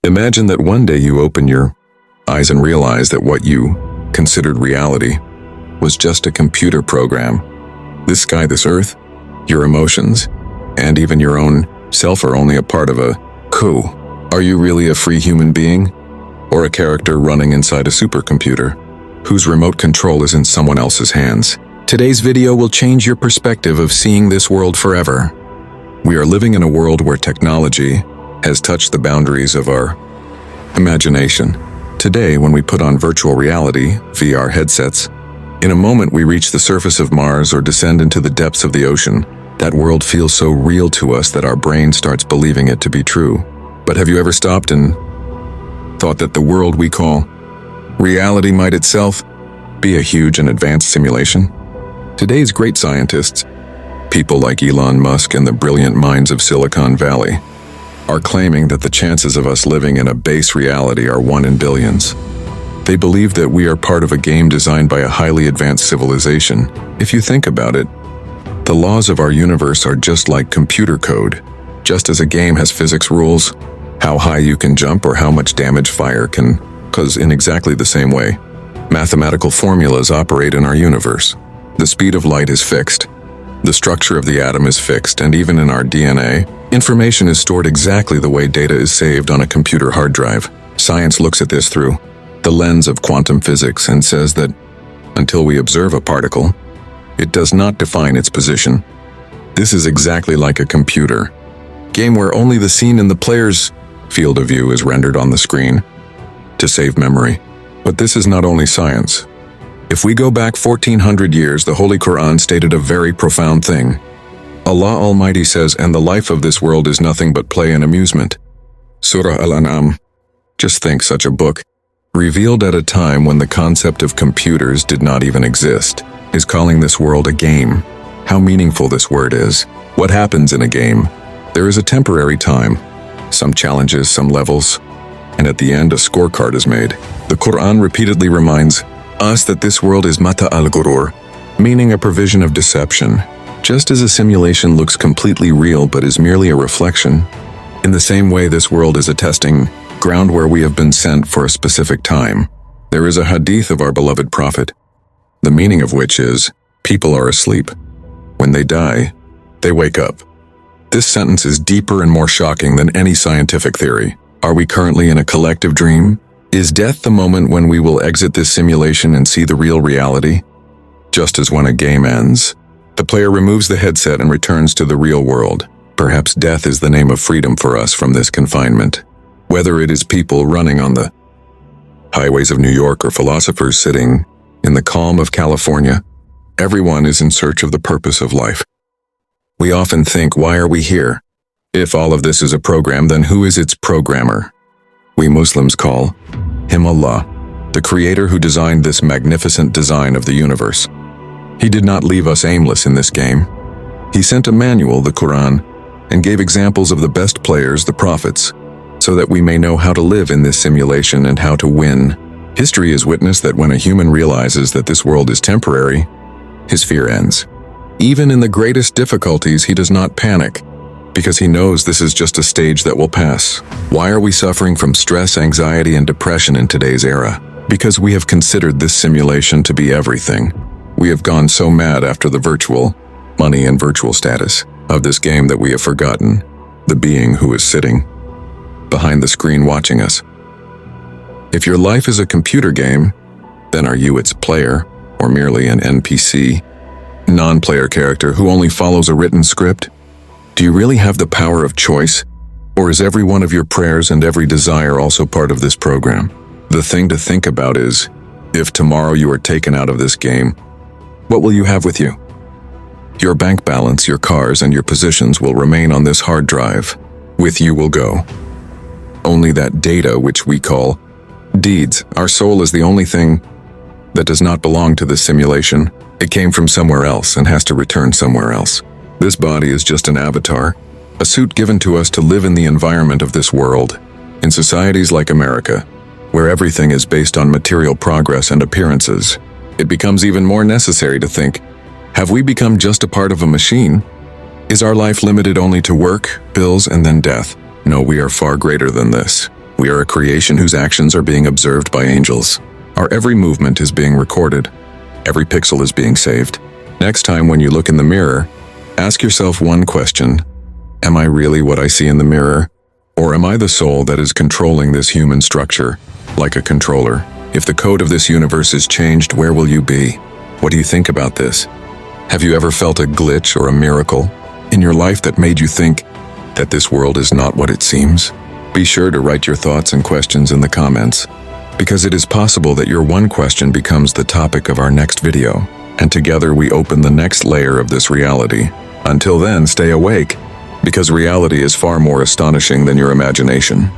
Imagine that one day you open your eyes and realize that what you considered reality was just a computer program. This sky, this earth, your emotions, and even your own self are only a part of a coup. Are you really a free human being? Or a character running inside a supercomputer, whose remote control is in someone else's hands? Today's video will change your perspective of seeing this world forever. We are living in a world where technology has touched the boundaries of our imagination. Today, when we put on virtual reality, VR headsets, in a moment we reach the surface of Mars or descend into the depths of the ocean. That world feels so real to us that our brain starts believing it to be true. But have you ever stopped and thought that the world we call reality might itself be a huge and advanced simulation? Today's great scientists, people like Elon Musk and the brilliant minds of Silicon Valley, are claiming that the chances of us living in a base reality are 1 in billions. They believe that we are part of a game designed by a highly advanced civilization. If you think about it, the laws of our universe are just like computer code. Just as a game has physics rules, how high you can jump or how much damage fire can cause, in exactly the same way, mathematical formulas operate in our universe. The speed of light is fixed. The structure of the atom is fixed, and even in our DNA, information is stored exactly the way data is saved on a computer hard drive. Science looks at this through the lens of quantum physics and says that until we observe a particle, it does not define its position. This is exactly like a computer game where only the scene in the player's field of view is rendered on the screen to save memory. But this is not only science. If we go back 1400 years, the Holy Quran stated a very profound thing. Allah Almighty says, "And the life of this world is nothing but play and amusement." Surah Al-An'am. Just think, such a book, revealed at a time when the concept of computers did not even exist, is calling this world a game. How meaningful this word is. What happens in a game? There is a temporary time, some challenges, some levels, and at the end a scorecard is made. The Quran repeatedly reminds us that this world is mata al-ghurur, meaning a provision of deception. Just as a simulation looks completely real but is merely a reflection, in the same way this world is a testing ground where we have been sent for a specific time. There is a hadith of our beloved Prophet, the meaning of which is, people are asleep. When they die, they wake up. This sentence is deeper and more shocking than any scientific theory. Are we currently in a collective dream? Is death the moment when we will exit this simulation and see the real reality? Just as when a game ends, the player removes the headset and returns to the real world. Perhaps death is the name of freedom for us from this confinement. Whether it is people running on the highways of New York or philosophers sitting in the calm of California, everyone is in search of the purpose of life. We often think, why are we here? If all of this is a program, then who is its programmer? We Muslims call him Allah, the creator who designed this magnificent design of the universe. He did not leave us aimless in this game. He sent a manual, the Quran, and gave examples of the best players, the prophets, so that we may know how to live in this simulation and how to win. History has witnessed that when a human realizes that this world is temporary, his fear ends. Even in the greatest difficulties, he does not panic, because he knows this is just a stage that will pass. Why are we suffering from stress, anxiety, and depression in today's era? Because we have considered this simulation to be everything. We have gone so mad after the virtual money and virtual status of this game that we have forgotten the being who is sitting behind the screen watching us. If your life is a computer game, then are you its player, or merely an NPC, non-player character who only follows a written script? Do you really have the power of choice? Or is every one of your prayers and every desire also part of this program? The thing to think about is, if tomorrow you are taken out of this game, what will you have with you? Your bank balance, your cars, and your possessions will remain on this hard drive. With you will go only that data which we call deeds. Our soul is the only thing that does not belong to this simulation. It came from somewhere else and has to return somewhere else. This body is just an avatar, a suit given to us to live in the environment of this world. In societies like America, where everything is based on material progress and appearances, it becomes even more necessary to think, have we become just a part of a machine? Is our life limited only to work, bills, and then death? No, we are far greater than this. We are a creation whose actions are being observed by angels. Our every movement is being recorded. Every pixel is being saved. Next time when you look in the mirror, ask yourself one question. Am I really what I see in the mirror? Or am I the soul that is controlling this human structure, like a controller? If the code of this universe is changed, where will you be? What do you think about this? Have you ever felt a glitch or a miracle in your life that made you think that this world is not what it seems? Be sure to write your thoughts and questions in the comments, because it is possible that your one question becomes the topic of our next video, and together we open the next layer of this reality. Until then, stay awake, because reality is far more astonishing than your imagination.